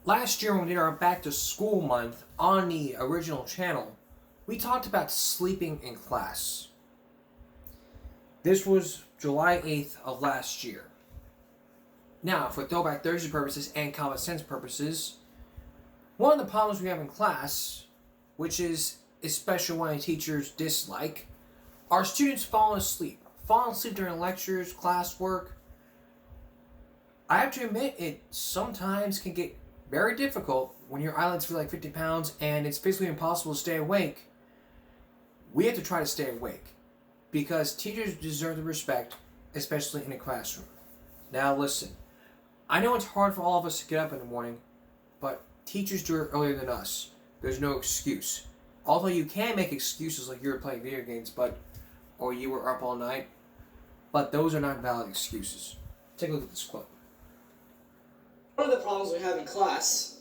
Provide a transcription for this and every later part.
Last year when we did our back to school month on the original channel, we talked about sleeping in class. This was July 8th of last year. Now, for Throwback Thursday purposes and common sense purposes, one of the problems we have in class, which is especially one teachers dislike, are students falling asleep. Falling asleep during lectures, classwork. I have to admit, it sometimes can get very difficult when your eyelids feel like 50 pounds and it's physically impossible to stay awake. We have to try to stay awake because teachers deserve the respect, especially in a classroom. Now listen, I know it's hard for all of us to get up in the morning, but teachers do it earlier than us. There's no excuse. Although you can make excuses like you were playing video games, or you were up all night, but those are not valid excuses. Take a look at this quote. One of the problems we have in class,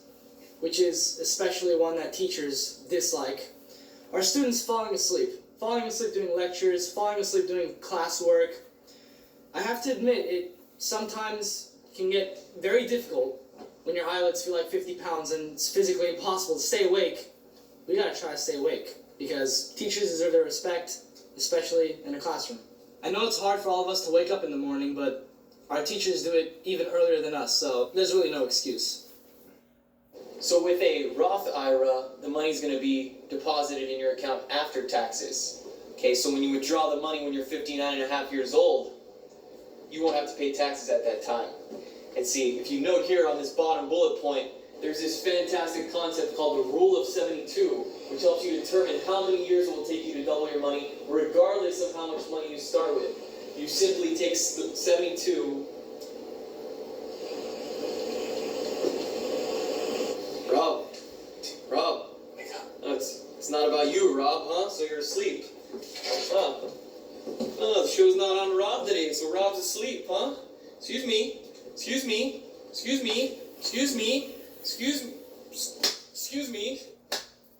which is especially one that teachers dislike, are students falling asleep. Falling asleep doing lectures, falling asleep doing classwork. I have to admit, it sometimes can get very difficult when your eyelids feel like 50 pounds and it's physically impossible to stay awake. We gotta try to stay awake because teachers deserve their respect, especially in a classroom. I know it's hard for all of us to wake up in the morning, but our teachers do it even earlier than us, so there's really no excuse. So with a Roth IRA, the money's going to be deposited in your account after taxes. Okay, so when you withdraw the money when you're 59 and a half years old, you won't have to pay taxes at that time. And see, if you note here on this bottom bullet point, there's this fantastic concept called the Rule of 72, which helps you determine how many years it will take you to double your money, regardless of how much money you start with. You simply take 72. Rob, wake up. No, it's not about you, Rob, huh? So you're asleep. Huh? Oh, the show's not on Rob today, so Rob's asleep, huh? Excuse me.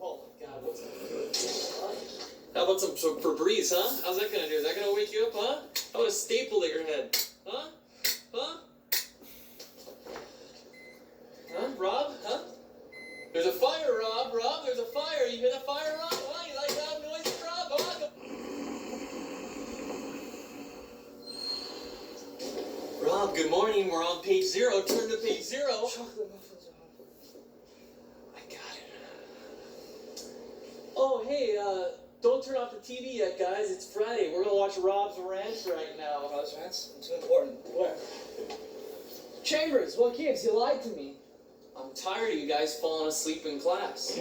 Oh my God, what's that? How about some Febreze, huh? How's that gonna do? Is that gonna wake you up, huh? How about a staple at your head? Huh? Rob? Huh? There's a fire, Rob. Rob, there's a fire. You hear the fire, Rob? Huh? You like loud noises, Rob? Huh? Rob, good morning. We're on page 0. Turn to page 0. Chocolate muffins are awful. I got it. Oh, hey, don't turn off the TV yet, guys. It's Friday. We're gonna watch Rob's Ranch right now. Rob's Ranch? It's too important. Where? Chambers, what gives? You lied to me. I'm tired of you guys falling asleep in class.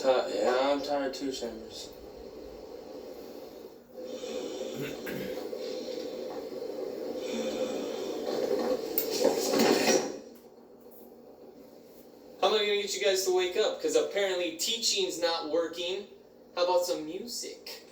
Yeah, I'm tired too, Chambers. How am I gonna get you guys to wake up? Because apparently teaching's not working. How about some music?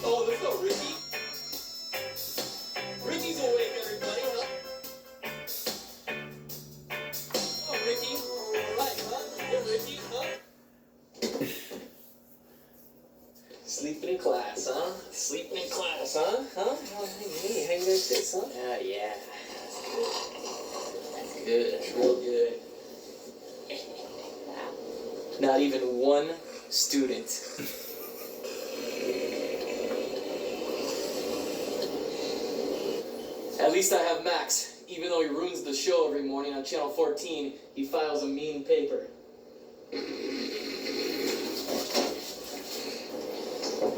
Oh, there's no Ricky. Ricky's awake, everybody, huh? Oh, Ricky. Hi, huh? Hey, Ricky, huh? Sleeping in class, huh? Sleeping in class, huh? Huh? Hey, how you guys this, huh? Yeah. That's good. That's real good. Not even one student. At least I have Max. Even though he ruins the show every morning on Channel 14, he files a mean paper.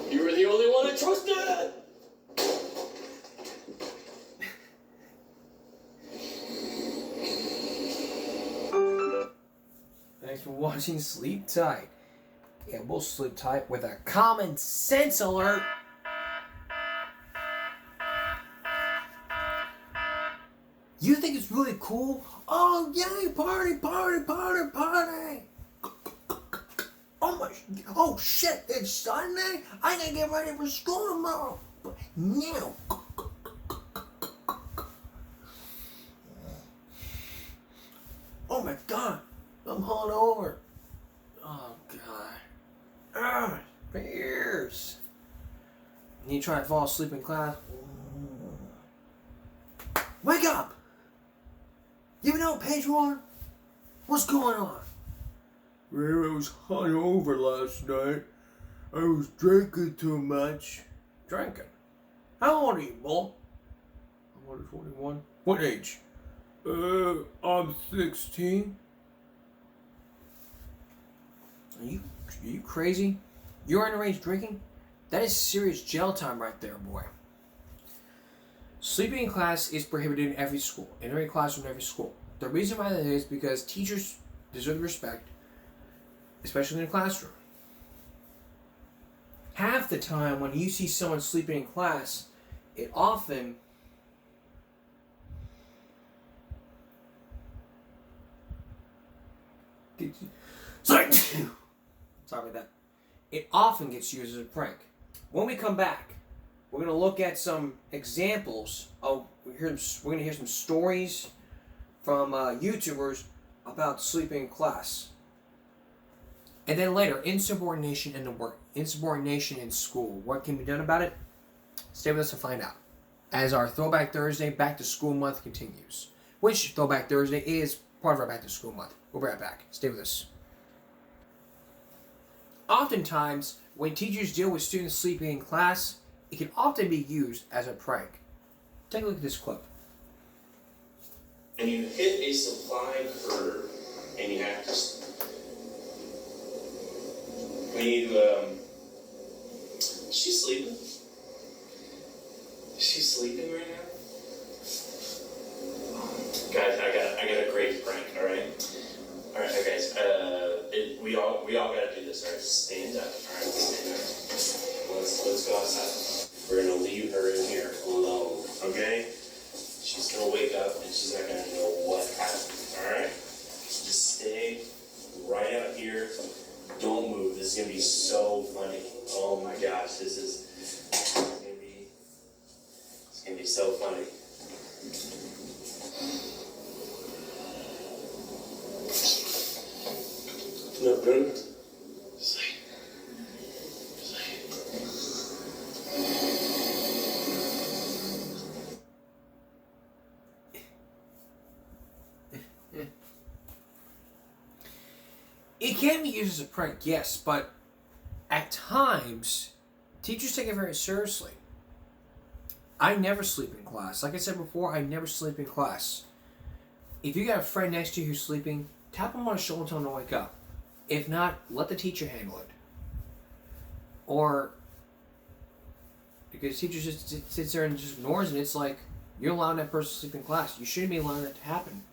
You were the only one I trusted! Thanks for watching Sleep Tight. Yeah, we'll sleep tight with a common sense alert. You think it's really cool? Oh, yay, party, party, party, party! Oh shit, it's Sunday? I gotta get ready for school tomorrow. But now, you try to fall asleep in class. Wake up! You know what page we're on? What's going on? Well, I was hungover last night. I was drinking too much. Drinking? How old are you, bull? I'm only 21. What age? I'm 16. Are you crazy? You're underage drinking? That is serious jail time right there, boy. Sleeping in class is prohibited in every school, in every classroom, in every school. The reason why that is because teachers deserve respect, especially in the classroom. Half the time when you see someone sleeping in class, it often sorry about that. It often gets used as a prank. When we come back, we're going to look at some examples of, we're going to hear some stories from YouTubers about sleeping in class. And then later, insubordination in the work, insubordination in school. What can be done about it? Stay with us to find out. As our Throwback Thursday Back to School Month continues. Which Throwback Thursday is part of our Back to School Month. We'll be right back. Stay with us. Oftentimes, when teachers deal with students sleeping in class, it can often be used as a prank. Take a look at this clip. And you hit a supply curve, and you have to. We need to. She's sleeping. She's sleeping right now. Guys, I got a great prank. All right, guys. We all gotta do this. All right, stand up. All right, stand up. Let's go outside. We're gonna leave her in here alone. Okay? She's gonna wake up and she's not gonna know what happened. All right? Just stay right out here. Don't move. This is gonna be so funny. Oh my gosh, this is gonna be so funny. No, Bruno. Sleep. It can be used as a prank, yes, but at times, teachers take it very seriously. I never sleep in class. Like I said before, I never sleep in class. If you got a friend next to you who's sleeping, tap them on the shoulder and tell them to wake up. If not, let the teacher handle it. Or, because the teacher just sits there and just ignores it, it's like, you're allowing that person to sleep in class. You shouldn't be allowing that to happen.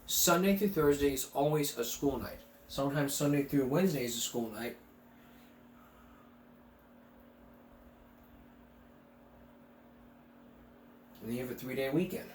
Sunday through Thursday is always a school night. Sometimes Sunday through Wednesday is a school night. And then you have a 3-day weekend.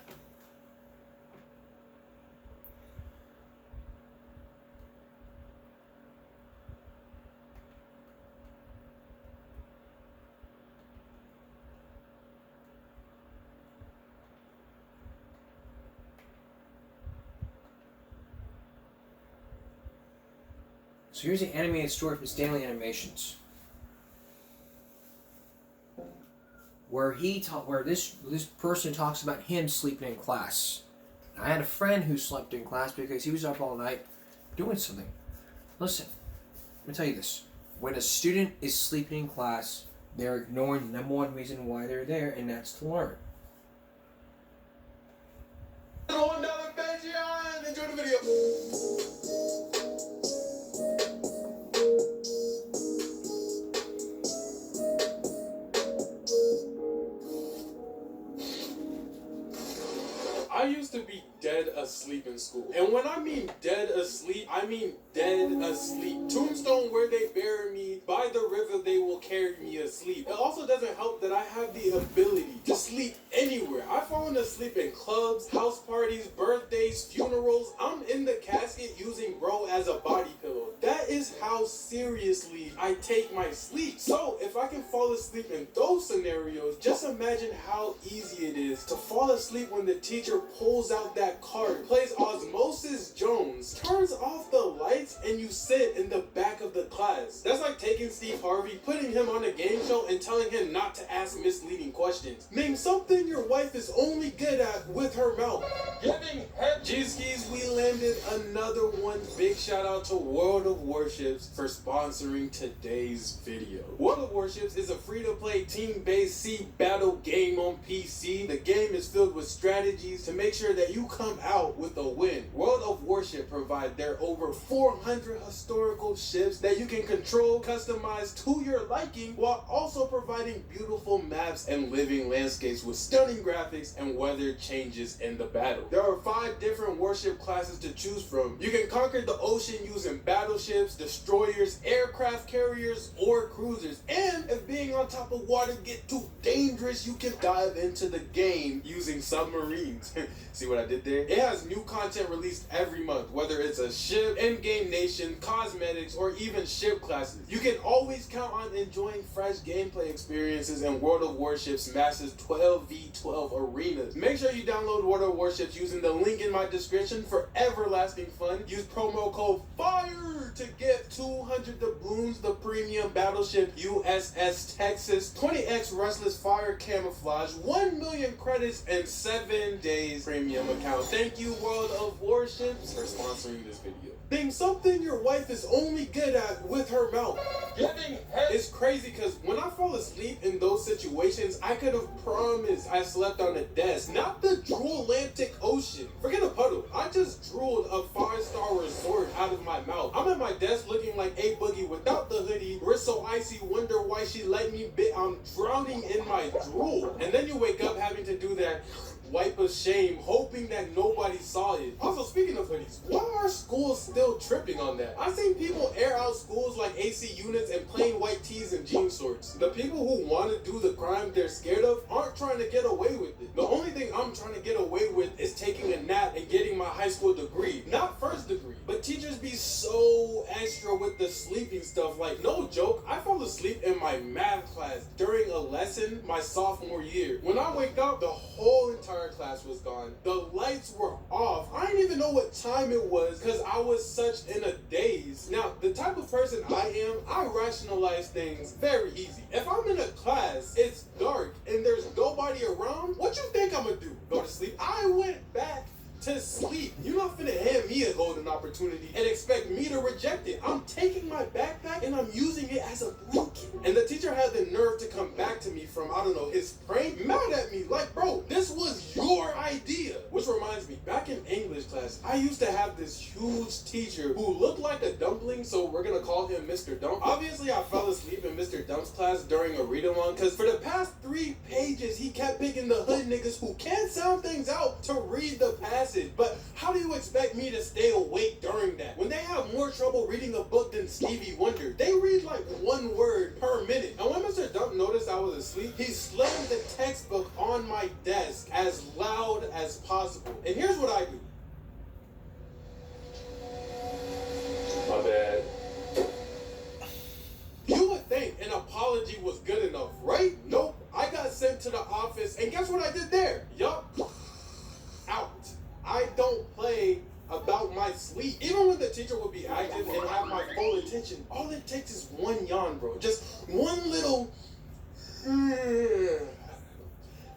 So here's an animated story from Stanley Animations, where this person talks about him sleeping in class. I had a friend who slept in class because he was up all night doing something. Listen, let me tell you this: when a student is sleeping in class, they're ignoring the number one reason why they're there, and that's to learn. Going down the Patreon, enjoy the video. I used to be dead asleep in school. And when I mean dead asleep, I mean dead asleep. Tombstone where they bury me, by the river they will carry me asleep. It also doesn't help that I have the ability to sleep anywhere. I've fallen asleep in clubs, house parties, birthdays, funerals. I'm in the casket using bro as a body pillow. That is how seriously I take my sleep. So if I can fall asleep in those scenarios, just imagine how easy it is to fall asleep when the teacher pulls out that card, plays Osmosis Jones, turns off the lights, and you sit in the back of the class. That's like taking Steve Harvey, putting him on a game show, and telling him not to ask misleading questions. Name something your wife is only good at with her mouth. Giving head. G-skis, we landed another one. Big shout out to World of Warships for sponsoring today's video. World of Warships is a free-to-play team-based sea battle game on PC. The game is filled with strategies to make sure that you come out with a win. World of Warship provide their over 400 historical ships that you can control, customize to your liking, while also providing beautiful maps and living landscapes with stunning graphics and weather changes in the battle. There are 5 different warship classes to choose from. You can conquer the ocean using battleships, destroyers, aircraft carriers, or cruisers. And if being on top of water get too dangerous, you can dive into the game using submarines. See what I did there? It has new content released every month, whether it's a ship, in-game nation, cosmetics, or even ship classes. You can always count on enjoying fresh gameplay experiences in World of Warships Masters 12v12 arenas. Make sure you download World of Warships using the link in my description for everlasting fun. Use promo code FIRE to get 200 doubloons, the premium battleship USS Texas, 20x Restless Fire camouflage, 1 million credits, and 7 days premium account. Thank you, World of Warships, for sponsoring this video. Name something your wife is only good at with her mouth. Giving head. It's crazy because when I fall asleep in those situations, I could have promised I slept on a desk, not the Atlantic Ocean. Forget a puddle. I just drooled a 5-star resort out of my mouth. I'm at my desk looking like A Boogie without the hoodie. Wrist so icy, wonder why she let me bit. I'm drowning in my drool. And then you wake up having to do that wipe of shame, hoping that nobody saw it. Also, speaking of hoodies, why are schools still tripping on that? I've seen people air out schools like AC units and plain white tees and jean shorts. The people who want to do the crime they're scared of aren't trying to get away with it. The only thing I'm trying to get away with is taking a nap and getting my high school degree. Not first degree, but teachers be so extra with the sleeping stuff. Like, no joke, I fell asleep in my math class during a lesson my sophomore year. When I wake up, the whole entire class was gone. The lights were off. I didn't even know what time it was because I was such in a daze. Now, the type of person I am, I rationalize things very easy. If I'm in a class, it's dark, and there's nobody around, what you think I'm gonna do? Go to sleep? I went back to sleep. You're not finna hand me a golden opportunity and expect me to reject it. I'm taking my backpack and I'm using it as a blanket. And the teacher had the nerve to come back to me from, I don't know, his brain, mad at me. Like, bro, this was your idea. Which reminds me, back in English class, I used to have this huge teacher who looked like a dumpling, so we're gonna call him Mr. Dump. Obviously, I fell asleep in Mr. Dump's class during a read-along because for the past 3 pages, he kept picking the hood niggas who can't sound things out to read the passage. But how do you expect me to stay awake during that? When they have more trouble reading a book than Stevie Wonder, they read like 1 word per minute. And when Mr. Dump noticed I was asleep, he slammed the textbook on my desk as loud as possible. And here's what I do. My bad. You would think an apology was good enough, right? Nope. I got sent to the office, and guess what I did there? Yup. Out. I don't play about my sleep. Even when the teacher would be active and have my full attention, all it takes is 1 yawn, bro. Just one little and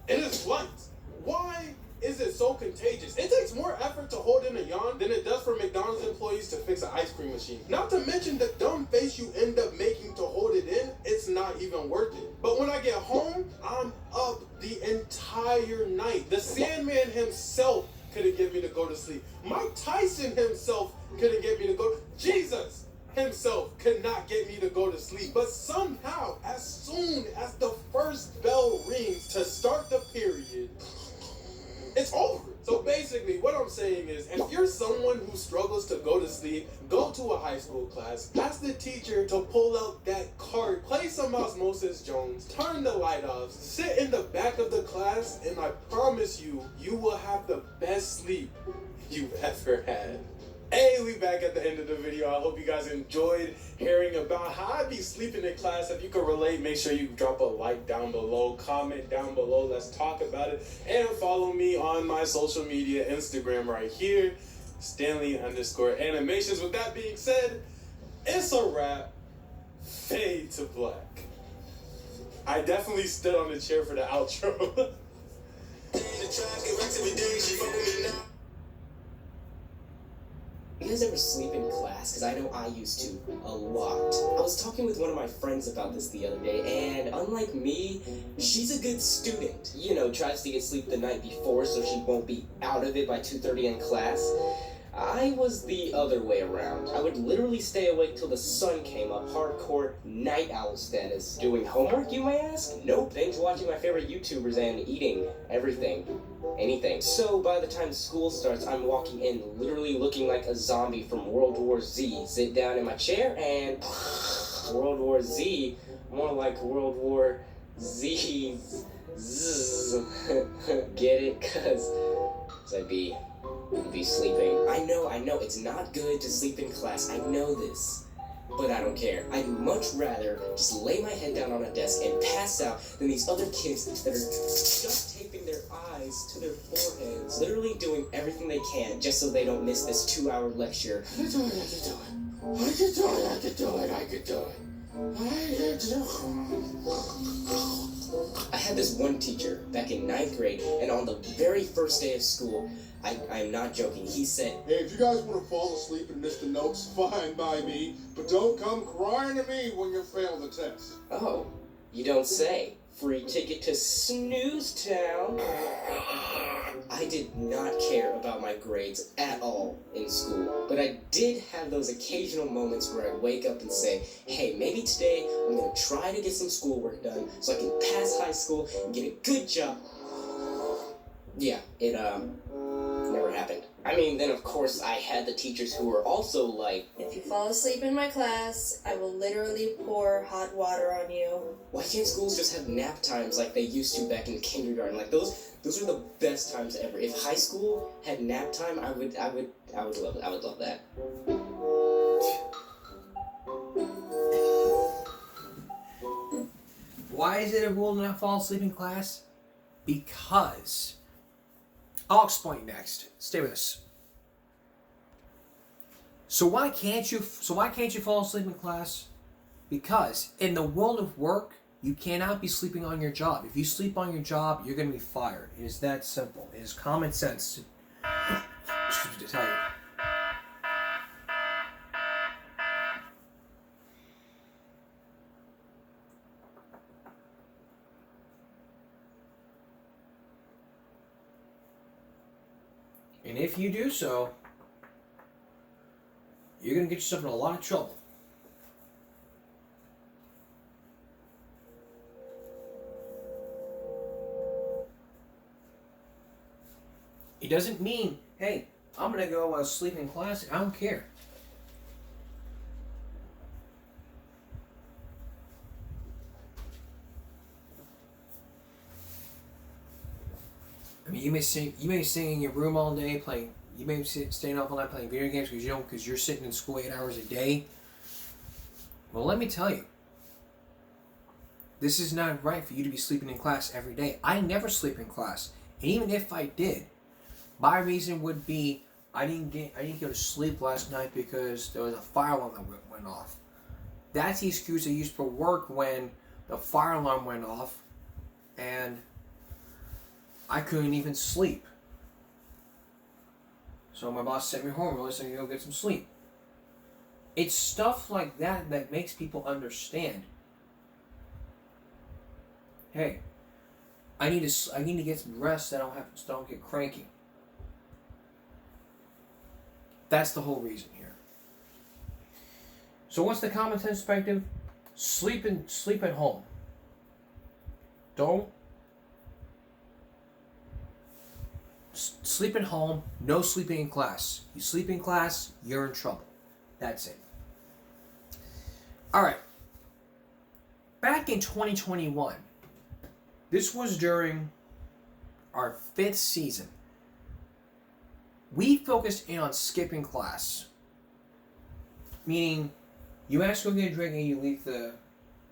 it's lights. Why is it so contagious? It takes more effort to hold in a yawn than it does for McDonald's employees to fix an ice cream machine. Not to mention the dumb face you end up making to hold it in, it's not even worth it. But when I get home, I'm up the entire night. The Sandman himself couldn't get me to go to sleep. Mike Tyson himself couldn't get me to go. Jesus himself could not get me to go to sleep. But somehow, as soon as the first bell rings to start the period, it's over. So basically, basically, what I'm saying is, if you're someone who struggles to go to sleep, go to a high school class, ask the teacher to pull out that card, play some Osmosis Jones, turn the light off, sit in the back of the class, and I promise you, you will have the best sleep you've ever had. Hey, we back at the end of the video. I hope you guys enjoyed hearing about how I be sleeping in class. If you can relate, make sure you drop a like down below, comment down below. Let's talk about it. And follow me on my social media, Instagram right here, Stanley_animations. With that being said, it's a wrap. Fade to black. I definitely stood on the chair for the outro. You guys ever sleep in class? Because I know I used to a lot. I was talking with one of my friends about this the other day, and unlike me, she's a good student. You know, tries to get sleep the night before so she won't be out of it by 2:30 in class. I was the other way around. I would literally stay awake till the sun came up. Hardcore night owl status. Doing homework, you may ask? Nope. Binge watching my favorite YouTubers and eating everything. Anything. So by the time school starts, I'm walking in literally looking like a zombie from World War Z. Sit down in my chair and World War Z, more like World War Z. Get it? Cause I'd be sleeping. I know, it's not good to sleep in class. I know this. But I don't care. I'd much rather just lay my head down on a desk and pass out than these other kids that are just taping their eyes to their foreheads, literally doing everything they can just so they don't miss this 2-hour lecture. I could do it. I had this one teacher back in 9th grade, and on the very first day of school, I'm not joking, he said, "Hey, if you guys want to fall asleep and miss the notes, fine by me, but don't come crying to me when you fail the test." "Oh, you don't say. Free ticket to Snooze Town." I did not care about my grades at all in school, but I did have those occasional moments where I'd wake up and say, hey, maybe today I'm going to try to get some schoolwork done so I can pass high school and get a good job. Yeah, it never happened. I mean, then of course I had the teachers who were also like, if you fall asleep in my class, I will literally pour hot water on you. Why can't schools just have nap times like they used to back in kindergarten? Like those are the best times ever. If high school had nap time, I would love it. I would love that. Why is it a rule to not fall asleep in class? Because I'll explain next. Stay with us. So why can't you fall asleep in class? Because in the world of work, you cannot be sleeping on your job. If you sleep on your job, you're going to be fired. It is that simple. It is common sense to tell you. And if you do so, you're going to get yourself in a lot of trouble. It doesn't mean, hey, I'm going to go sleep in class. I don't care. I mean, you may sing in your room all day playing. You may staying up all night playing video games because you're sitting in school 8 hours a day. Well, let me tell you, this is not right for you to be sleeping in class every day. I never sleep in class, and even if I did, my reason would be I didn't go to sleep last night because there was a fire alarm that went off. That's the excuse I used for work when the fire alarm went off, and I couldn't even sleep. So my boss sent me home and said, go get some sleep. It's stuff like that that makes people understand. Hey, I need to get some rest so I don't get cranky. That's the whole reason here. So what's the common sense perspective? Sleep at home. Don't Sleep at home, no sleeping in class. You sleep in class, you're in trouble. That's it. Alright. Back in 2021, this was during our 5th season. We focused in on skipping class. Meaning, you ask to go get a drink and you leave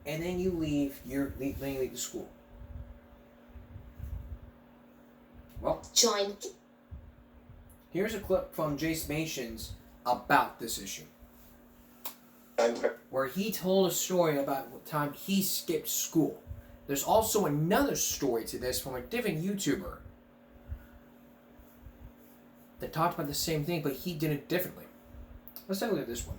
and then you leave the school. Well, Join. here's a clip from Jace Mations about this issue, where he told a story about what time he skipped school. There's also another story to this from a different YouTuber that talked about the same thing, but he did it differently. Let's take a look at this one.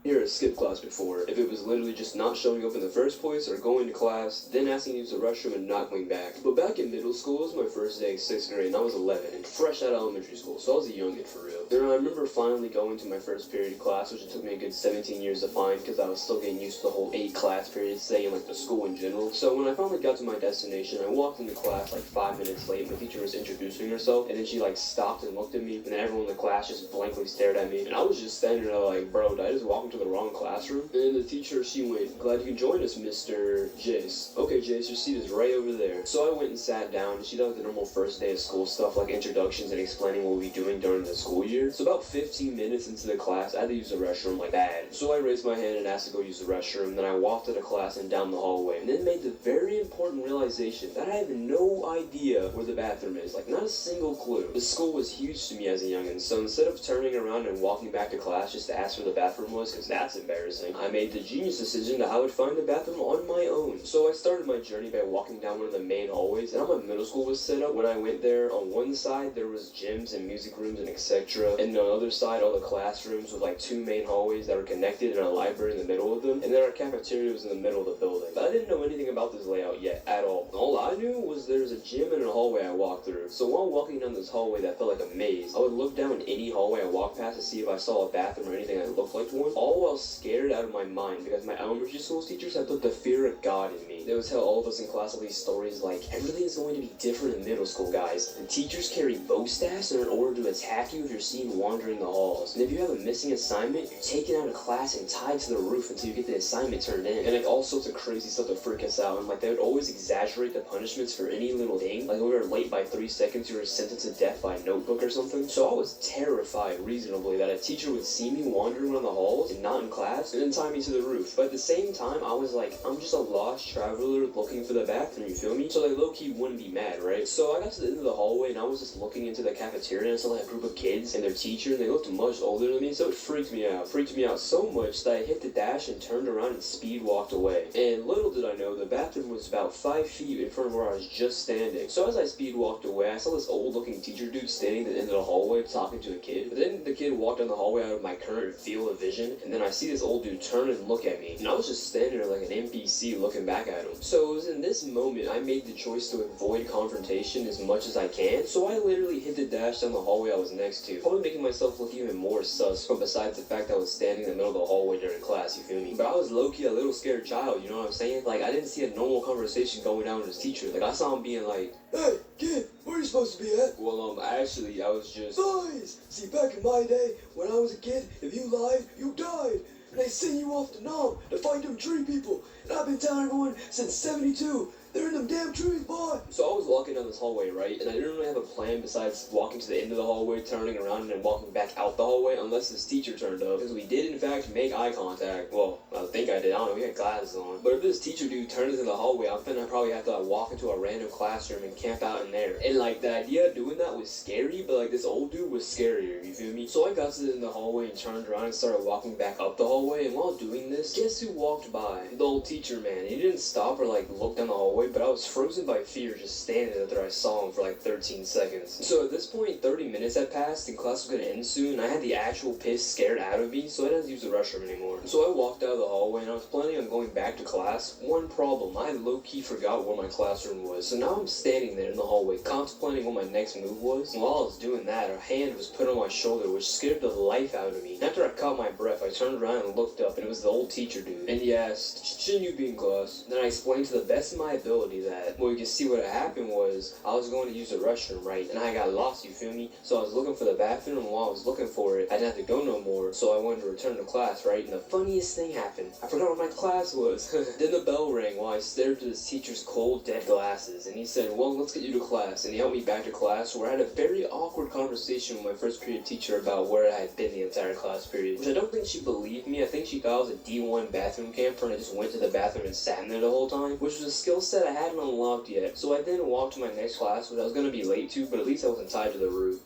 Here at skip class before, if it was literally just not showing up in the first place or going to class, then asking to use the restroom and not going back. But back in middle school, it was my first day, 6th grade, and I was 11, fresh out of elementary school, so I was a youngin' for real. Then I remember finally going to my first period of class, which it took me a good 17 years to find because I was still getting used to the whole 8 class periods, say, in like the school in general. So when I finally got to my destination, I walked into class like 5 minutes late. My teacher was introducing herself, and then she like stopped and looked at me, and then everyone in the class just blankly stared at me. And I was just standing there like, bro, did I just walk into the wrong classroom? And then the teacher, she went, glad you could join us, Mr. Jace. Okay, Jace, your seat is right over there. So I went and sat down, and she did the normal first day of school stuff like introductions and explaining what we'll be doing during the school year. So about 15 minutes into the class, I had to use the restroom like bad. So I raised my hand and asked to go use the restroom. Then I walked out of class and down the hallway, and then made the very important realization that I have no idea where the bathroom is. Like, not a single clue. The school was huge to me as a youngin', so instead of turning around and walking back to class just to ask where the bathroom was, because that's embarrassing, I made the genius decision that I would find the bathroom on my own. So I started my journey by walking down one of the main hallways, and how my middle school was set up. When I went there, on one side there was gyms and music rooms and etc. And on the other side, all the classrooms with like 2 main hallways that were connected and a library in the middle of them. And then our cafeteria was in the middle of the building. But I didn't know anything about this layout yet at all. All I knew was there was a gym and a hallway I walked through. So while walking down this hallway that felt like a maze, I would look down any hallway I walked past to see if I saw a bathroom or anything that looked like one, all while scared out of my mind because my elementary school teachers had put the fear of God in me. They would tell all of us in class all these stories like, everything is going to be different in middle school, guys. And teachers carry bow staffs in order to attack you if you're seen wandering the halls. And if you have a missing assignment, you're taken out of class and tied to the roof until you get the assignment turned in. And like all sorts of crazy stuff to freak us out. And like they would always exaggerate the punishments for any little thing. Like if we were late by 3 seconds, you were sentenced to death by a notebook or something. So I was terrified reasonably that a teacher would see me wandering around the halls and not in class and then tie me to the roof. But at the same time, I was like, I'm just a lost traveler looking for the bathroom, you feel me? So like low-key wouldn't be mad, right? So I got to the end of the hallway and I was just looking into the cafeteria and I saw like a group of kids and their teacher, and they looked much older than me, so it freaked me out. Freaked me out so much that I hit the dash and turned around and speed walked away. And little did I know, the bathroom was about 5 feet in front of where I was just standing. So as I speed walked away, I saw this old-looking teacher dude standing at the end of the hallway talking to a kid. But then the kid walked down the hallway out of my current field of vision, and then I see this old dude turn and look at me. And I was just standing there like an NPC looking back at him. So it was in this moment I made the choice to avoid confrontation as much as I can. So I literally hit the dash down the hallway I was next to, probably making myself look even more sus, from besides the fact that I was standing in the middle of the hallway during class, you feel me? But I was low-key a little scared child, you know what I'm saying? Like, I didn't see a normal conversation going down with his teacher. Like, I saw him being like, hey, kid, where are you supposed to be at? Well, actually, I was just... Lies! See, back in my day, when I was a kid, if you lied, you died. And they send you off to Nam to fight them tree people. And I've been telling everyone since 72. They're in them damn trees, boy! So I was walking down this hallway, right? And I didn't really have a plan besides walking to the end of the hallway, turning around, and then walking back out the hallway, unless this teacher turned up. Because we did, in fact, make eye contact. Well, I think I did. I don't know. We had glasses on. But if this teacher dude turned into the hallway, I'm thinking I'd probably have to like, walk into a random classroom and camp out in there. And like, the idea of doing that was scary, but like, this old dude was scarier, you feel me? So I got to the end of the hallway and turned around and started walking back up the hallway. And while doing this, guess who walked by? The old teacher, man. He didn't stop or like look down the hallway, but I was frozen by fear just standing there after I saw him for like 13 seconds. So at this point, 30 minutes had passed and class was gonna end soon, and I had the actual piss scared out of me, so I didn't use the restroom anymore. So I walked out of the hallway and I was planning on going back to class. One problem, I low-key forgot where my classroom was, so now I'm standing there in the hallway contemplating what my next move was. And while I was doing that, a hand was put on my shoulder, which scared the life out of me. And after I caught my breath, I turned around and looked up, and it was the old teacher dude. And he asked, shouldn't you be in class? And then I explained to the best of my ability possibility that, well, you can see what happened was, I was going to use the restroom, right, and I got lost, you feel me? So I was looking for the bathroom, and while I was looking for it, I didn't have to go no more, so I wanted to return to class, right? And the funniest thing happened. I forgot what my class was. Then the bell rang while I stared through this teacher's cold, dead glasses, and he said, well, let's get you to class, and he helped me back to class, where I had a very awkward conversation with my first period teacher about where I had been the entire class period, which I don't think she believed me. I think she thought I was a D1 bathroom camper, and I just went to the bathroom and sat in there the whole time, which was a skill set I hadn't unlocked yet. So I then walked to my next class, which I was going to be late to, but at least I wasn't tied to the roof.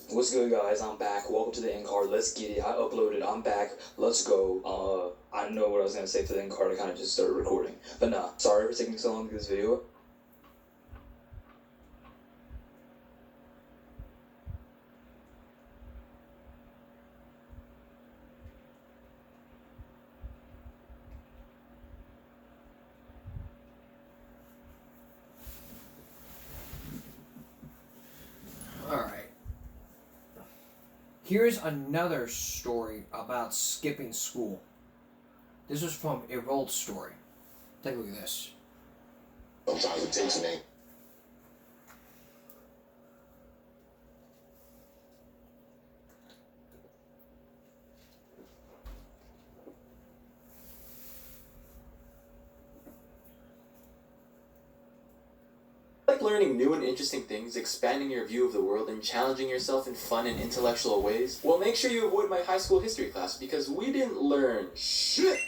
What's good, guys? I'm back. Welcome to the end card. Let's get it. I uploaded. I'm back. Let's go. I know what I was going to say to the end card. I kind of just started recording. But nah, sorry for taking so long to do this video. Alright. Here's another story about skipping school. This is from a old story. Take a look at this. Sometimes it takes an name. Like learning new and interesting things, expanding your view of the world, and challenging yourself in fun and intellectual ways? Well, make sure you avoid my high school history class because we didn't learn shit.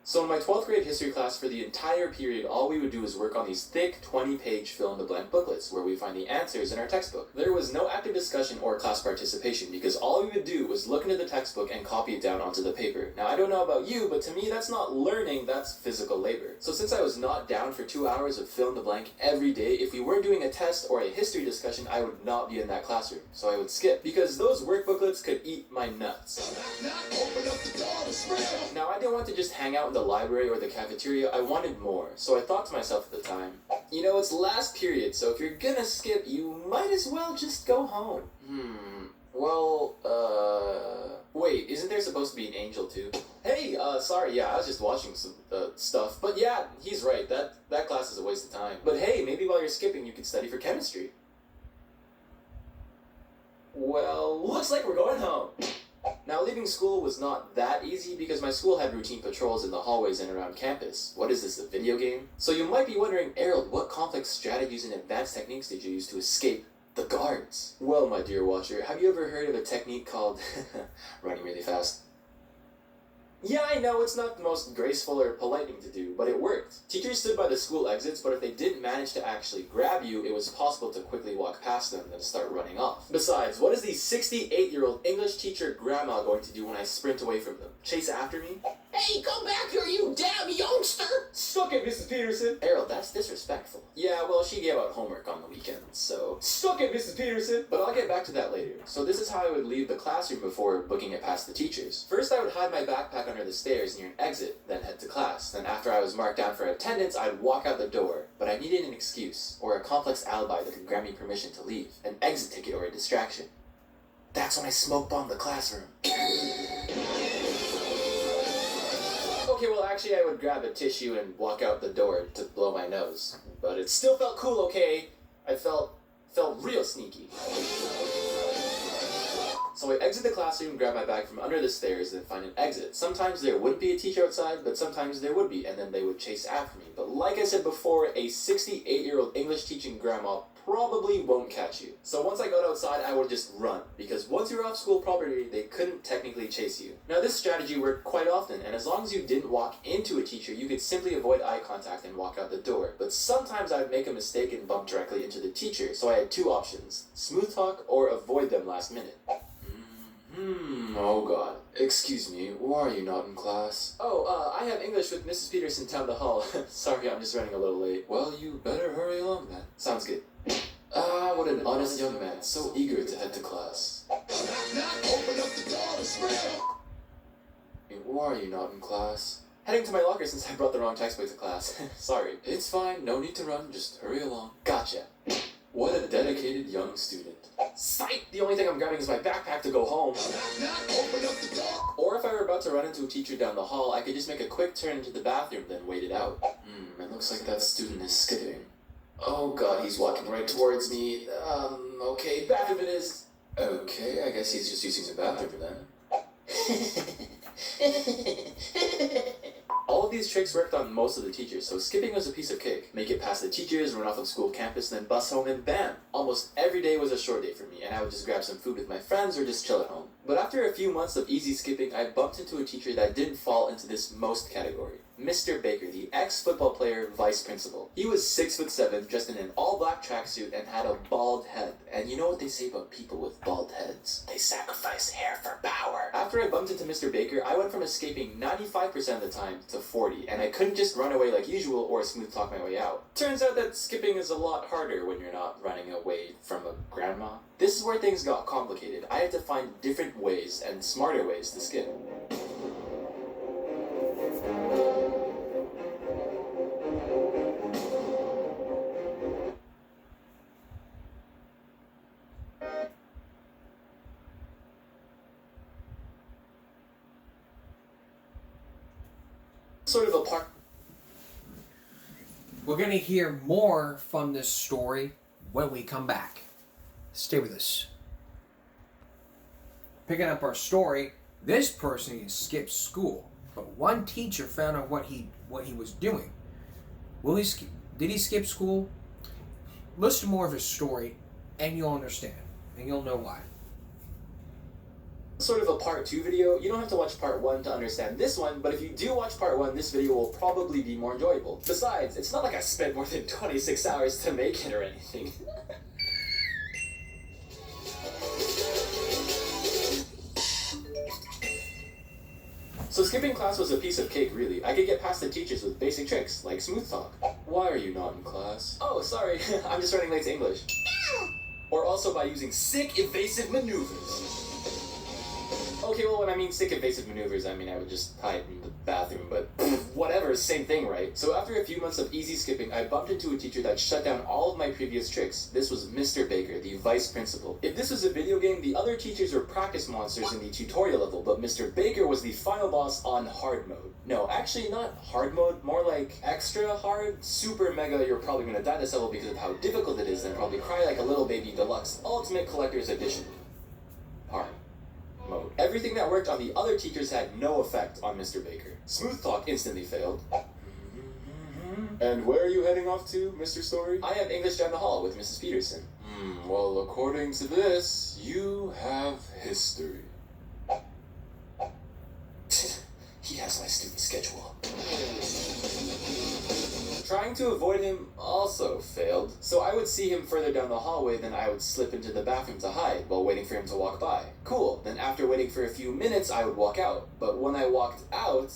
So in my 12th grade history class, for the entire period, all we would do is work on these thick 20-page fill-in-the-blank booklets where we find the answers in our textbook. There was no active discussion or class participation because all we would do was look into the textbook and copy it down onto the paper. Now, I don't know about you, but to me, that's not learning, that's physical labor. So since I was not down for 2 hours of fill-in-the-blank every day, if we weren't doing a test or a history discussion, I would not be in that classroom. So I would skip because those work booklets could eat my nuts. Now, I didn't want to just hang out in the library or the cafeteria. I wanted more. So I thought to myself at the time, you know, it's last period, so if you're gonna skip, you might as well just go home. Wait, isn't there supposed to be an angel too? Hey, sorry, yeah, I was just watching some stuff. But yeah, he's right, that class is a waste of time. But hey, maybe while you're skipping, you could study for chemistry. Well, looks like we're going home. Now, leaving school was not that easy because my school had routine patrols in the hallways and around campus. What is this, a video game? So you might be wondering, Errol, what complex strategies and advanced techniques did you use to escape the guards? Well, my dear watcher, have you ever heard of a technique called running really fast? Yeah, I know, it's not the most graceful or polite thing to do, but it worked. Teachers stood by the school exits, but if they didn't manage to actually grab you, it was possible to quickly walk past them and then start running off. Besides, what is the 68-year-old English teacher grandma going to do when I sprint away from them? Chase after me? Hey, come back here, you damn youngster! Suck it, Mrs. Peterson! Errol, that's disrespectful. Yeah, well, she gave out homework on the weekends, so... Suck it, Mrs. Peterson! But I'll get back to that later. So this is how I would leave the classroom before booking it past the teachers. First, I would hide my backpack under the stairs near an exit, then head to class. Then after I was marked down for attendance, I'd walk out the door. But I needed an excuse, or a complex alibi that could grant me permission to leave. An exit ticket or a distraction. That's when I smoke bombed the classroom. Okay, well, actually, I would grab a tissue and walk out the door to blow my nose. But it still felt cool, okay? I felt real sneaky. So I exit the classroom, grab my bag from under the stairs, then find an exit. Sometimes there wouldn't be a teacher outside, but sometimes there would be, and then they would chase after me. But like I said before, a 68-year-old English teaching grandma probably won't catch you. So once I got outside, I would just run, because once you're off school property, they couldn't technically chase you. Now this strategy worked quite often, and as long as you didn't walk into a teacher, you could simply avoid eye contact and walk out the door. But sometimes I'd make a mistake and bump directly into the teacher, so I had two options: smooth talk or avoid them last minute. Oh god. Excuse me, why are you not in class? Oh, I have English with Mrs. Peterson down the hall. Sorry, I'm just running a little late. Well, you better hurry along then. Sounds good. Ah, what an honest young man, so eager to head to class. Open up the door to spread. Why are you not in class? Heading to my locker since I brought the wrong textbook to class. Sorry. It's fine, no need to run, just hurry along. Gotcha. What a dedicated young student. Psych! The only thing I'm grabbing is my backpack to go home. Or if I were about to run into a teacher down the hall, I could just make a quick turn into the bathroom, then wait it out. It looks like that student is skipping. Oh god, he's walking right towards me. Okay, bathroom it is. Okay, I guess he's just using the bathroom then. All of these tricks worked on most of the teachers, so skipping was a piece of cake. Make it past the teachers, run off of school campus, then bus home, and bam! Almost every day was a short day for me, and I would just grab some food with my friends or just chill at home. But after a few months of easy skipping, I bumped into a teacher that didn't fall into this most category. Mr. Baker, the ex-football player, vice principal. He was 6'7", dressed in an all-black tracksuit and had a bald head. And you know what they say about people with bald heads? They sacrifice hair for power. After I bumped into Mr. Baker, I went from escaping 95% of the time to 40, and I couldn't just run away like usual or smooth talk my way out. Turns out that skipping is a lot harder when you're not running away from a grandma. This is where things got complicated. I had to find different ways and smarter ways to skip. Sort of a part. We're going to hear more from this story when we come back. Stay with us. Picking up our story, this person skipped school, but one teacher found out what he was doing. Did he skip school? Listen to more of his story, and you'll understand, and you'll know why. Sort of a part 2 video. You don't have to watch part 1 to understand this one, but if you do watch part 1, this video will probably be more enjoyable. Besides, it's not like I spent more than 26 hours to make it or anything. So skipping class was a piece of cake, really. I could get past the teachers with basic tricks, like smooth talk. Why are you not in class? Oh, sorry, I'm just running late to English. Or also by using sick evasive maneuvers. Okay, well, when I mean sick evasive maneuvers, I mean I would just hide in the bathroom, but whatever, same thing, right? So after a few months of easy skipping, I bumped into a teacher that shut down all of my previous tricks. This was Mr. Baker, the vice principal. If this was a video game, the other teachers were practice monsters in the tutorial level, but Mr. Baker was the final boss on hard mode. No, actually not hard mode, more like extra hard, super mega, you're probably gonna die this level because of how difficult it is, and probably cry like a little baby deluxe, ultimate collector's edition. Hard mode. Everything that worked on the other teachers had no effect on Mr. Baker. Smooth talk instantly failed. And where are you heading off to, Mr. Story? I have English down the hall with Mrs. Peterson. Well, according to this, you have history. He has my student schedule. Trying to avoid him also failed, so I would see him further down the hallway, then I would slip into the bathroom to hide while waiting for him to walk by. Cool, then after waiting for a few minutes, I would walk out. But when I walked out,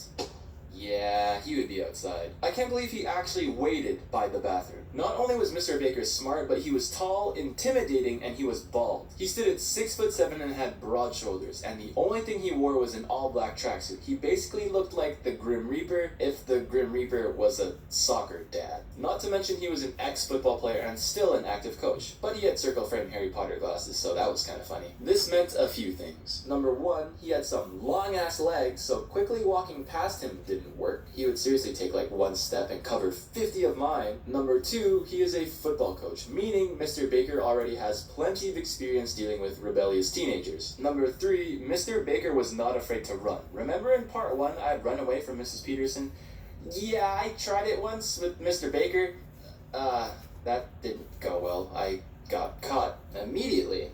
yeah, he would be outside. I can't believe he actually waited by the bathroom. Not only was Mr. Baker smart, but he was tall, intimidating, and he was bald. He stood at 6'7" and had broad shoulders, and the only thing he wore was an all-black tracksuit. He basically looked like the Grim Reaper if the Grim Reaper was a soccer dad. Not to mention he was an ex-football player and still an active coach, but he had circle-frame Harry Potter glasses, so that was kind of funny. This meant a few things. Number one, he had some long-ass legs, so quickly walking past him didn't work. He would seriously take like one step and cover 50 of mine. Number two, he is a football coach, meaning Mr. Baker already has plenty of experience dealing with rebellious teenagers. Number three, Mr. Baker was not afraid to run. Remember in part 1 I'd run away from Mrs. Peterson? Yeah, I tried it once with Mr. Baker. That didn't go well. I got caught immediately.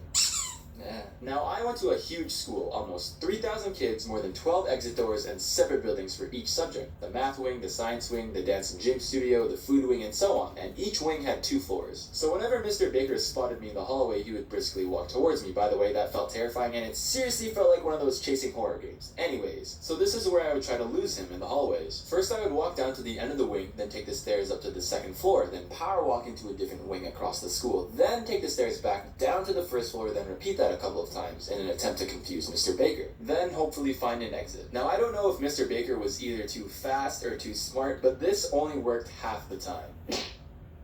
Now, I went to a huge school, almost 3,000 kids, more than 12 exit doors, and separate buildings for each subject. The math wing, the science wing, the dance and gym studio, the food wing, and so on. And each wing had 2 floors. So whenever Mr. Baker spotted me in the hallway, he would briskly walk towards me. By the way, that felt terrifying, and it seriously felt like one of those chasing horror games. Anyways, so this is where I would try to lose him in the hallways. First, I would walk down to the end of the wing, then take the stairs up to the 2nd floor, then power walk into a different wing across the school, then take the stairs back down to the 1st floor, then repeat that a couple of times in an attempt to confuse Mr. Baker. Then hopefully find an exit. Now I don't know if Mr. Baker was either too fast or too smart, but this only worked half the time.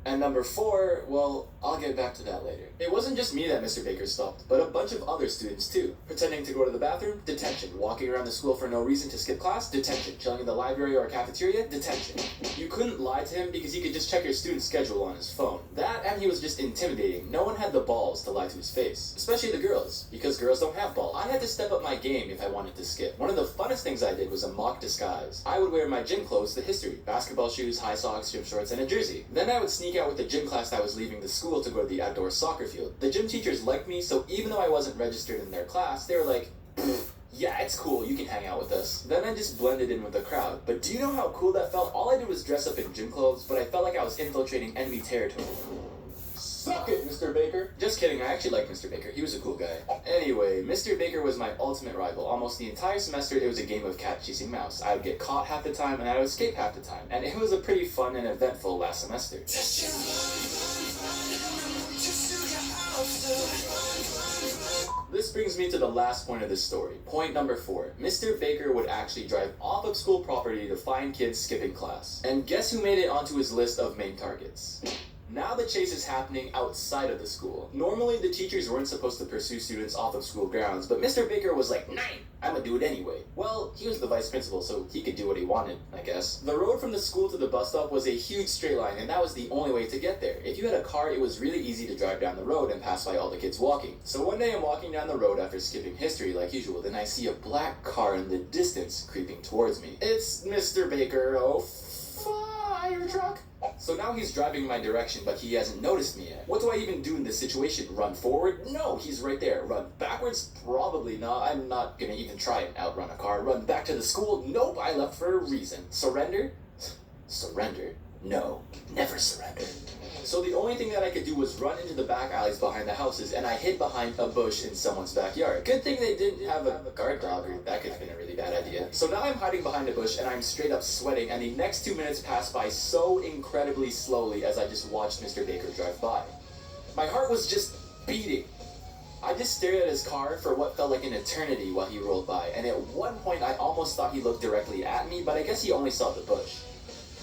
And number 4, well, I'll get back to that later. It wasn't just me that Mr. Baker stopped, but a bunch of other students too. Pretending to go to the bathroom, detention. Walking around the school for no reason to skip class, detention. Chilling in the library or cafeteria, detention. You couldn't lie to him because he could just check your student schedule on his phone. That, and he was just intimidating. No one had the balls to lie to his face. Especially the girls, because girls don't have balls. I had to step up my game if I wanted to skip. One of the funnest things I did was a mock disguise. I would wear my gym clothes to history, basketball shoes, high socks, gym shorts, and a jersey. Then I would sneak out with the gym class that was leaving the school to go to the outdoor soccer field. The gym teachers liked me, so even though I wasn't registered in their class, they were like, yeah, it's cool, you can hang out with us. Then I just blended in with the crowd. But do you know how cool that felt? All I did was dress up in gym clothes, but I felt like I was infiltrating enemy territory. Suck it, Mr. Baker. Just kidding, I actually liked Mr. Baker. He was a cool guy. Anyway, Mr. Baker was my ultimate rival. Almost the entire semester, it was a game of cat chasing mouse. I would get caught half the time, and I would escape half the time. And it was a pretty fun and eventful last semester. This brings me to the last point of this story. Point number 4. Mr. Baker would actually drive off of school property to find kids skipping class. And guess who made it onto his list of main targets? Now the chase is happening outside of the school. Normally the teachers weren't supposed to pursue students off of school grounds, but Mr. Baker was like, "9, I'ma do it anyway." Well, he was the vice principal, so he could do what he wanted, I guess. The road from the school to the bus stop was a huge straight line, and that was the only way to get there. If you had a car, it was really easy to drive down the road and pass by all the kids walking. So one day I'm walking down the road after skipping history like usual, then I see a black car in the distance creeping towards me. It's Mr. Baker, oh fire truck. So now he's driving in my direction, but he hasn't noticed me yet. What do I even do in this situation? Run forward? No, he's right there. Run backwards? Probably not. I'm not gonna even try and outrun a car. Run back to the school? Nope, I left for a reason. Surrender? Surrender? No, never surrender. So the only thing that I could do was run into the back alleys behind the houses, and I hid behind a bush in someone's backyard. Good thing they didn't have a guard dog, or that could have been a really bad idea. So now I'm hiding behind a bush, and I'm straight up sweating, and the next 2 minutes pass by so incredibly slowly as I just watched Mr. Baker drive by. My heart was just beating. I just stared at his car for what felt like an eternity while he rolled by, and at one point I almost thought he looked directly at me, but I guess he only saw the bush.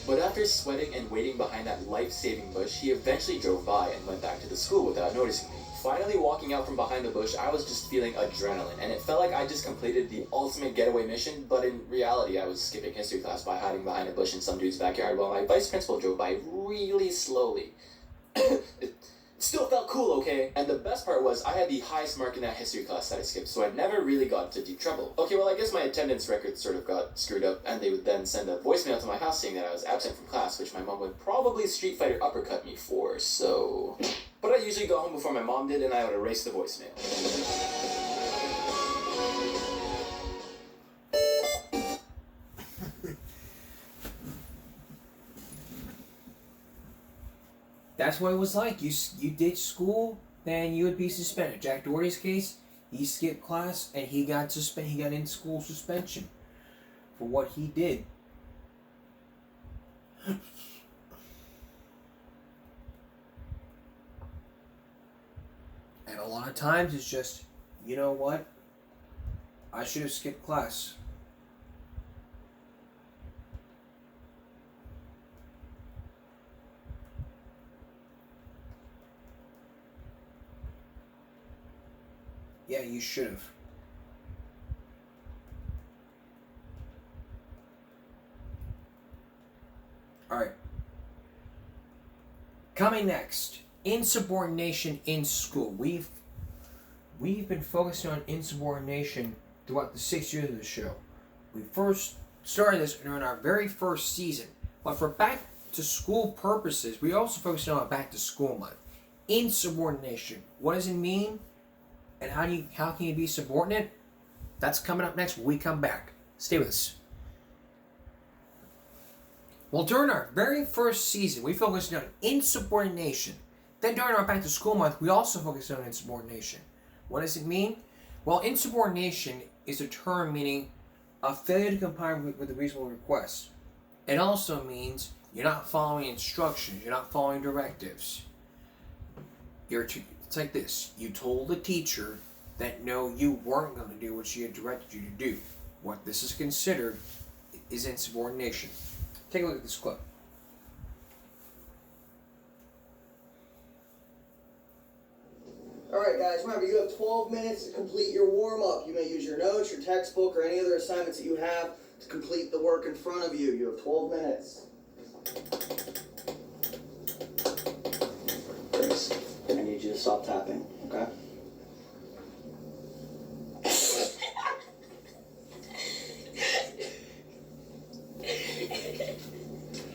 But after sweating and waiting behind that life-saving bush, he eventually drove by and went back to the school without noticing me. Finally walking out from behind the bush, I was just feeling adrenaline, and it felt like I just completed the ultimate getaway mission, but in reality I was skipping history class by hiding behind a bush in some dude's backyard while my vice principal drove by really slowly. It still felt cool, okay? And the best part was, I had the highest mark in that history class that I skipped, so I never really got into deep trouble. Okay, well I guess my attendance record sort of got screwed up, and they would then send a voicemail to my house saying that I was absent from class, which my mom would probably Street Fighter uppercut me for, so... But I usually got home before my mom did, and I would erase the voicemail. That's what it was like. You ditched school, then you would be suspended. Jack Doherty's case, he skipped class and he got He got in school suspension for what he did. And a lot of times it's just, you know what? I should have skipped class. Yeah, you should have. Alright. Coming next, insubordination in school. We've been focusing on insubordination throughout the 6 years of the show. We first started this during our very first season. But for back to school purposes, we also focused on back to school month. Insubordination. What does it mean? And how can you be subordinate? That's coming up next when we come back. Stay with us. Well, during our very first season, we focused on insubordination. Then during our back to school month, we also focused on insubordination. What does it mean? Well, insubordination is a term meaning a failure to comply with a reasonable request. It also means you're not following instructions, you're not following directives. It's like this. You told the teacher that no, you weren't going to do what she had directed you to do. What this is considered is insubordination. Take a look at this clip. guys, remember you have 12 minutes to complete your warm-up. You may use your notes, your textbook, or any other assignments that you have to complete the work in front of you. You have 12 minutes. Grace, I need you to stop tapping, okay?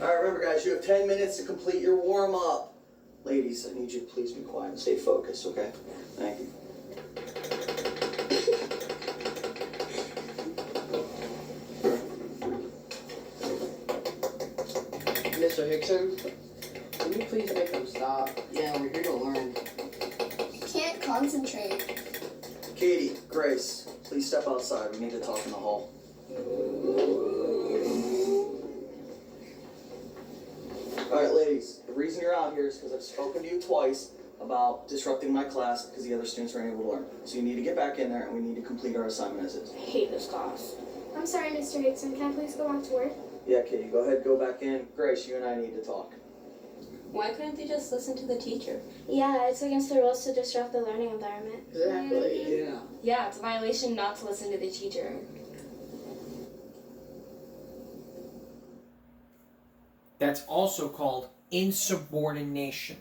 Alright, remember guys, you have 10 minutes to complete your warm-up. Ladies, I need you to please be quiet and stay focused, okay? Thank you. Mr. Hickson, can you please make them stop? Yeah, we're here to learn. Can't concentrate. Katie, Grace, please step outside. We need to talk in the hall. Alright, ladies, the reason you're out here is because I've spoken to you twice about disrupting my class because the other students weren't able to learn. So you need to get back in there and we need to complete our assignment as is. I hate this class. I'm sorry, Mr. Hickson. Can I please go back to work? Yeah, Katie, go ahead, go back in. Grace, you and I need to talk. Why couldn't they just listen to the teacher? Yeah, it's against the rules to disrupt the learning environment. Exactly, yeah. Yeah, it's a violation not to listen to the teacher. That's also called insubordination.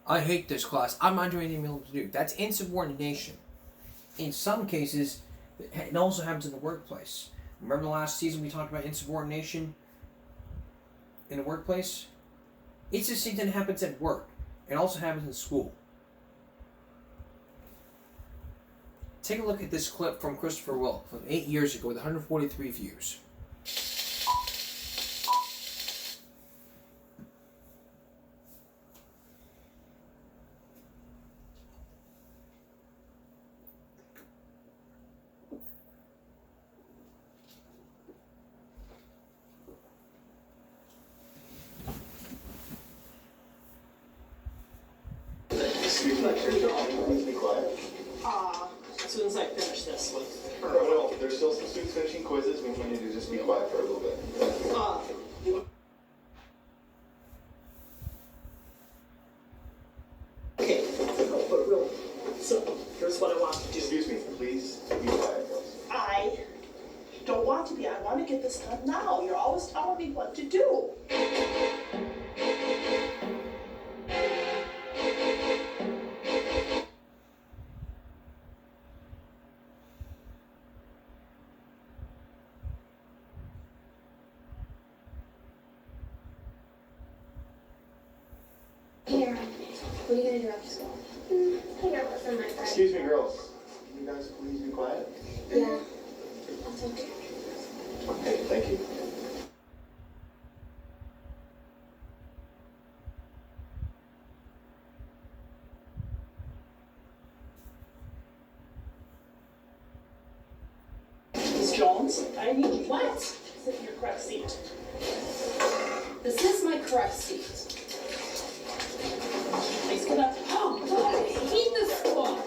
I hate this class. I'm not doing anything else to do. That's insubordination. In some cases, it also happens in the workplace. Remember the last season we talked about insubordination in the workplace? It's the same thing that happens at work. It also happens in school. Take a look at this clip from Christopher Wilk from 8 years ago with 143 views. Excuse me, please be quiet. As soon as I finish this with her. No, there's still some students finishing quizzes. We need to just be quiet for a little bit. Okay, but real. So, here's what I want to do. Excuse me, please be quiet, girls. I don't want to be. I want to get this done now. You're always telling me what to do. Here, what are you gonna do after school? I got one from my friend. Excuse me, girls. Can you guys please be quiet? Yeah. That's okay. Okay, thank you. Miss Jones, I need you. What? Sit in your correct seat. This is my correct seat. Please get up. Oh, God, I hate this school.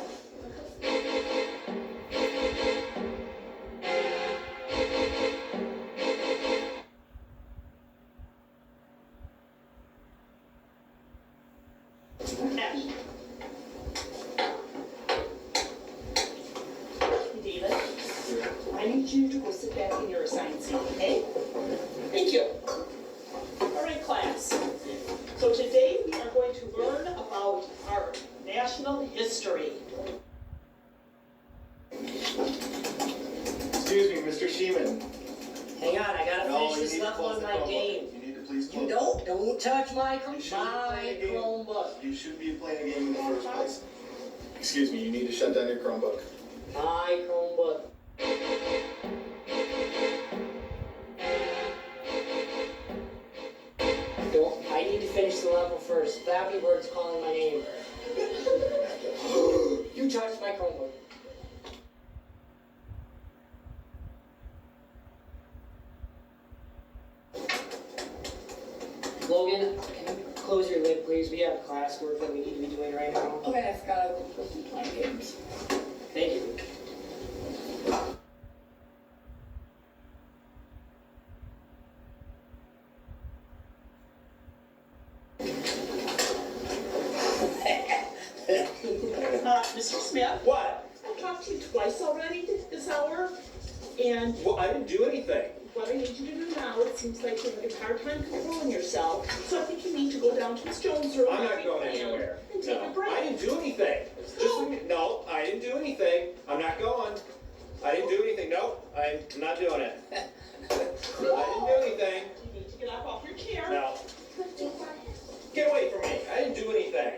David, I need you to go sit back in your assigned seat, okay? Thank you. All right, class. So today we are going to learn about our national history. Excuse me, Mr. Sheeman. Hang on, I gotta No, finish you this need to stuff close on the my Chromebook. game. You need to please close. You don't touch my You shouldn't be playing a game. Chromebook. You shouldn't be playing a game in the first place. Excuse me, you need to shut down your Chromebook. My Chromebook. I need to finish the level first. Flappy Bird's calling my name. You touched my Chromebook. Logan, can you close your lid, please? We have classwork that we need to be doing right now. Okay, I forgot I was supposed to be playing games. Thank you. Mr. Smith. What? I've talked to you twice already this hour, and Well, I didn't do anything. what I need you to do now, it seems like you're having a hard time controlling yourself, so I think you need to go down to Miss Jones' room. I'm not and going read anywhere. and take a break. I didn't do anything. No, I didn't do anything. I'm not going. I didn't do anything. No, I'm not doing it. I didn't do anything. You need to get up off your chair. No. Get away from me. I didn't do anything.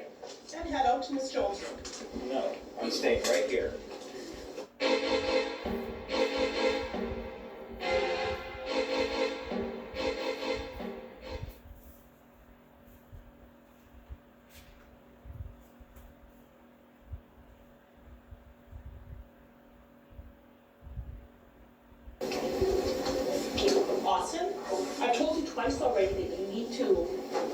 And head out to Miss Jones' room. No, I'm staying right here. Austin, I've told you twice already that you need to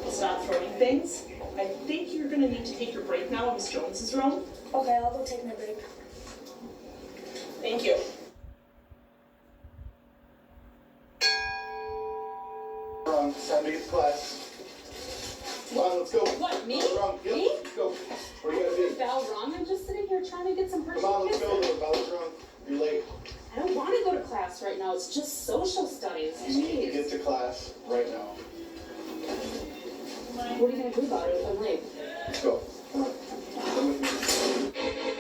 stop throwing things. I think you're gonna need to take your break now in Miss Jones's room. Okay, I'll go take my break. Thank you. Wrong. It's time to get to class. Come on, let's go. What, me? Wrong. Yep, Me? let's go. Where you gotta be? Bell wrong. I'm just sitting here trying to get some Come personal on, let's kisses. go. The bell's wrong. You're late. I don't want to go to class right now. It's just social studies. You need to Jeez. get to class right now. What are you going to do about it if I'm late? Let's go. Come on. Come with me.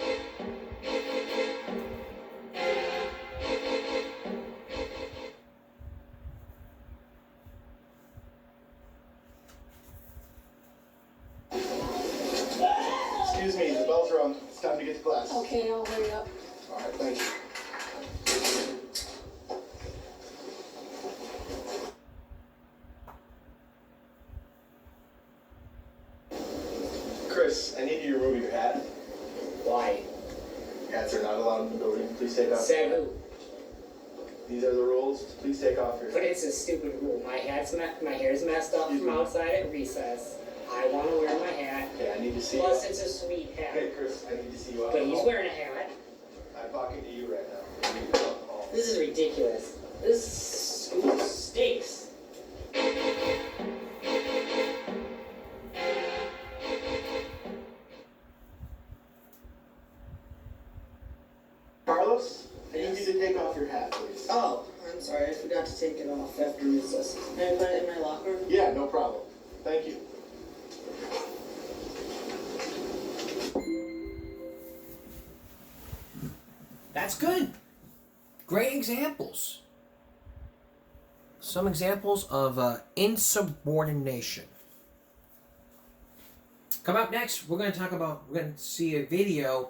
Excuse me, the bell's rung. It's time to get to class. Okay, I'll hurry up. All right, thank you. Chris, I need you to remove your hat. Why? Hats are not allowed in the building. Please take off. Said who? These are the rules. Please take off your But it's a stupid rule. My hair's messed up from outside at recess. I want to wear my hat. Okay, I need to see Plus, you. it's a sweet hat. Okay, Chris, I need to see you out. But he's wearing a hat. I'm talking to you right now. You need to come home. This is ridiculous. This school stinks. Carlos, I need you to take off your hat, please. Oh, I'm sorry, I forgot to take it off after recess. Can I put it in my locker? Yeah, no problem. Thank you. That's good. Great examples. Some examples of insubordination. Come up next, we're going to see a video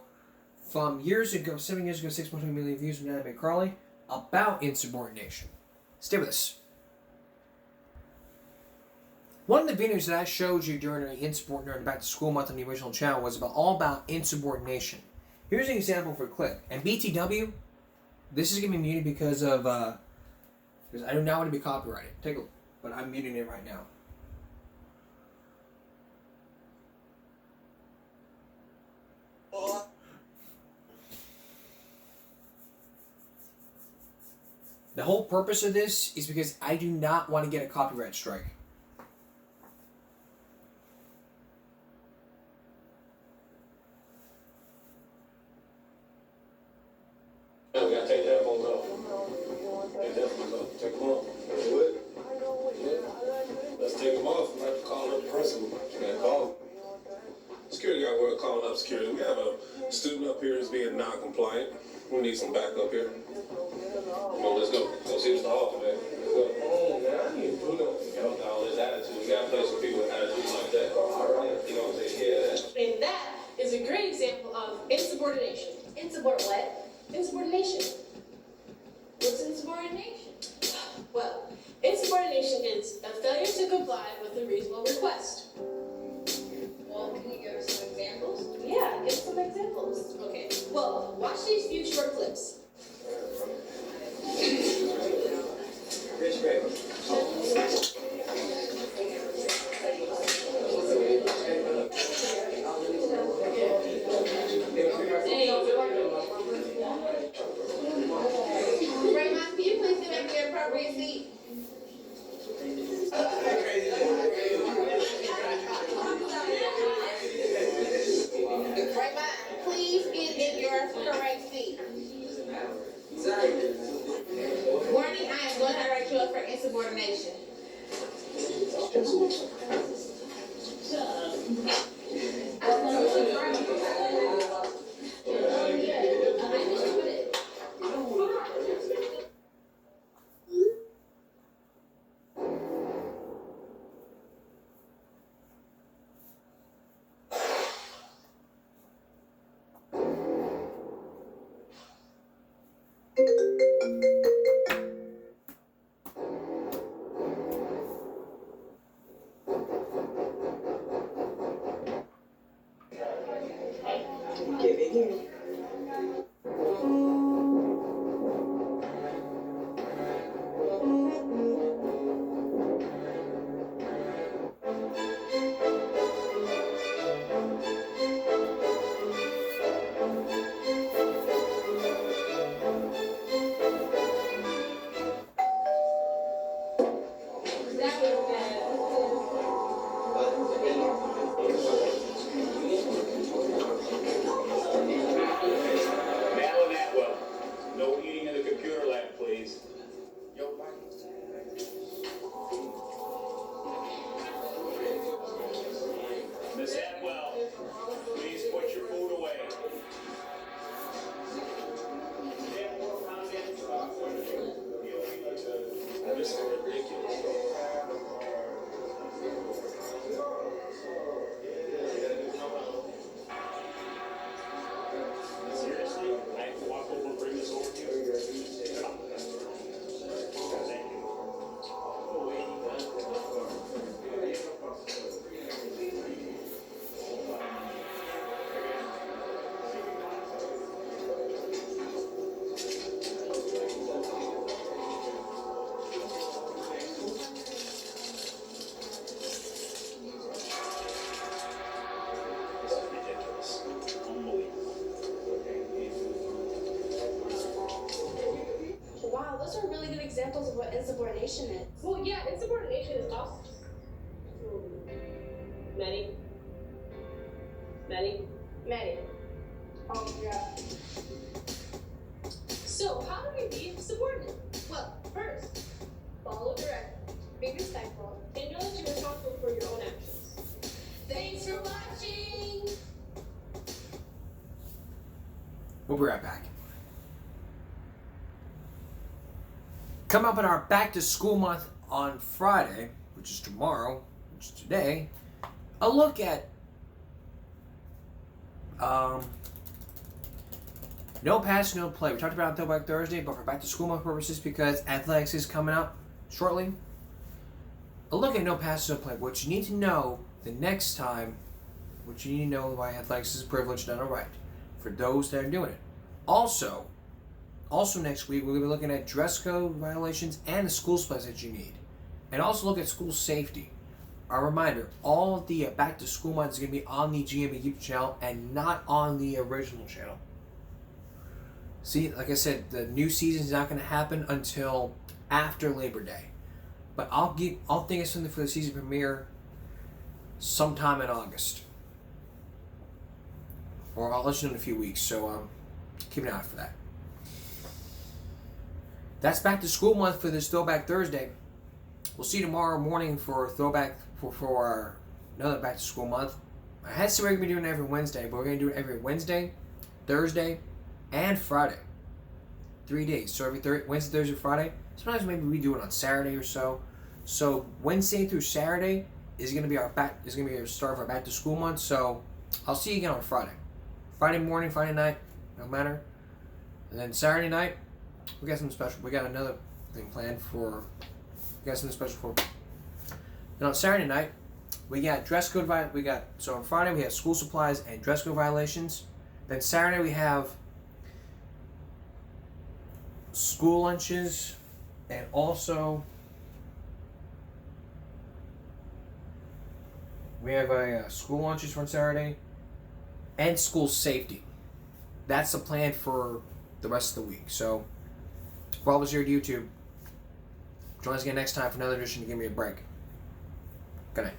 from years ago, 7 years ago, 6.2 million views from Anime Crawley about insubordination. Stay with us. One of the videos that I showed you during the Back to School month on the original channel was all about insubordination. Here's an example for a clip. And BTW, this is going to be muted because of because I do not want to be copyrighted. Take a look, but I'm muting it right now. The whole purpose of this is because I do not want to get a copyright strike. Yeah, we gotta take the headphones off. Take the headphones off. Take them off. What? Yeah. Let's take them off. I'm not calling up the principal. You gotta call him. Security guard, we're calling up security. We have a student up here who's being non-compliant. We need some backup here. Come on, let's go. Go see Mr. Hall today. Let's go. Oh, man, I need to do that. With all this attitude. We gotta play some people with attitudes like that. All right. You gonna take care of that. And that is a great example of insubordination. What? Insubordination. What's insubordination? Well, insubordination is a failure to comply with a reasonable request. Well, can you give us some examples? Yeah, give some examples. Okay, well, watch these few short clips. Rich Greg. Right, Mom, can you please sit back in your appropriate seat? what insubordination is. Well, yeah, insubordination is awesome. Many. Oh, yeah. So, how do we be subordinate? Well, first, follow directions, be respectful, and know that you're responsible for your own actions. Thanks for watching! We'll be right back. Come up in our back to school month on Friday, which is tomorrow, which is today, a look at no pass, no play. We talked about it on Throwback Thursday, but for back to school month purposes, because athletics is coming up shortly, a look at no pass, no play. What you need to know the next time, what you need to know why athletics is a privilege, not a right, for those that are doing it. Also next week, we're going to be looking at dress code violations and the school supplies that you need. And also look at school safety. A reminder, all of the back to school month is going to be on the GMB YouTube channel and not on the original channel. See, like I said, the new season is not going to happen until after Labor Day. But I'll think of something for the season premiere sometime in August. Or I'll let you know in a few weeks, so keep an eye out for that. That's back to school month for this Throwback Thursday. We'll see you tomorrow morning for Throwback for our another back to school month. I had to say we're going to be doing it every Wednesday, but we're going to do it every Wednesday, Thursday, and Friday. 3 days. So every Wednesday, Thursday, Friday. Sometimes maybe we do it on Saturday or so. So Wednesday through Saturday is going to be our start of our back to school month. So I'll see you again on Friday. Friday morning, Friday night, no matter. And then Saturday night, we got something special. We got another thing planned for. We got something special for. Then on Saturday night, we got dress code so on Friday we have school supplies and dress code violations. Then Saturday we have school lunches, and also we have school lunches for Saturday and school safety. That's the plan for the rest of the week. So for all of us here at YouTube, join us again next time for another edition to Give Me a Break. Good night.